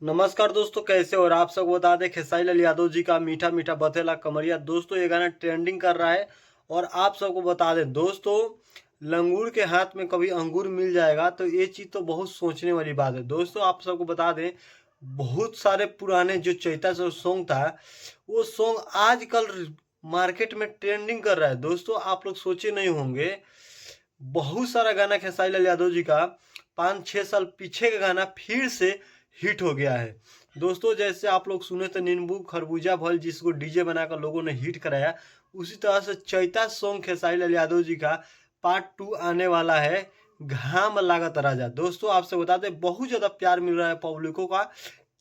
नमस्कार दोस्तों, कैसे हो? और आप सबको बता दें खेसारी लाल यादव जी का मीठा मीठा बथेला कमरिया दोस्तों ये गाना ट्रेंडिंग कर रहा है। और आप सबको बता दें दोस्तों, लंगूर के हाथ में कभी अंगूर मिल जाएगा तो ये चीज़ तो बहुत सोचने वाली बात है। दोस्तों आप सबको बता दें, बहुत सारे पुराने जो चैता जो सॉन्ग था, वो सॉन्ग आजकल मार्केट में ट्रेंडिंग कर रहा है। दोस्तों आप लोग सोचे नहीं होंगे, बहुत सारा गाना खेसारी लाल यादव जी का 5-6 साल पीछे का गाना फिर से हिट हो गया है। दोस्तों जैसे आप लोग सुने थे नींबू खरबूजा फल, जिसको डीजे बनाकर लोगों ने हिट कराया, उसी तरह से चैता सॉन्ग खेसारी लाल यादव जी का पार्ट 2 आने वाला है, घाम लागत राजा। दोस्तों आपसे बता दें, बहुत ज़्यादा प्यार मिल रहा है पब्लिकों का,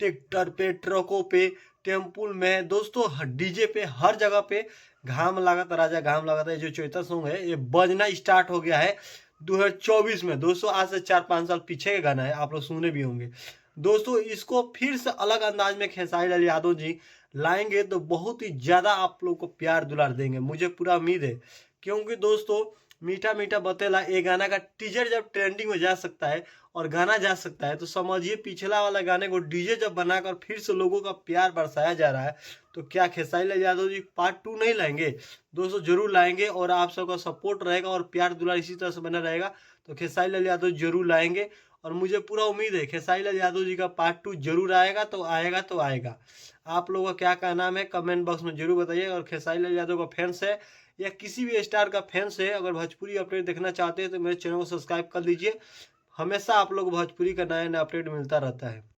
ट्रैक्टर पे, ट्रकों पे, टेम्पुल में, दोस्तों डीजे पे, हर जगह पे घाम लागत राजा घाम लागत है जो चैता सॉन्ग है ये बजना स्टार्ट हो गया है 2024 में। दोस्तों आज से 4-5 साल पीछे का गाना है, आप लोग सुने भी होंगे। दोस्तों इसको फिर से अलग अंदाज में खेसारी लाल यादव जी लाएंगे तो बहुत ही ज़्यादा आप लोग को प्यार दुलार देंगे, मुझे पूरा उम्मीद है। क्योंकि दोस्तों मीठा मीठा बतेला ये गाना का टीजर जब ट्रेंडिंग में जा सकता है और गाना जा सकता है, तो समझिए पिछला वाला गाने को डीजे जब बनाकर फिर से लोगों का प्यार बरसाया जा रहा है, तो क्या खेसारी लाल यादव जी पार्ट 2 नहीं लाएंगे? दोस्तों जरूर लाएंगे, और आप सबका सपोर्ट रहेगा और प्यार दुलार इसी तरह से बना रहेगा तो खेसारी लाल यादव जरूर लाएंगे। और मुझे पूरा उम्मीद है खेसारी लाल यादव जी का पार्ट 2 जरूर आएगा तो आएगा तो आएगा। आप लोगों का क्या कहना है कमेंट बॉक्स में जरूर बताइए। और खेसारी लाल यादव का फैंस है या किसी भी स्टार का फैंस है, अगर भोजपुरी अपडेट देखना चाहते हैं तो मेरे चैनल को सब्सक्राइब कर लीजिए। हमेशा आप लोग भोजपुरी का नया नया अपडेट मिलता रहता है।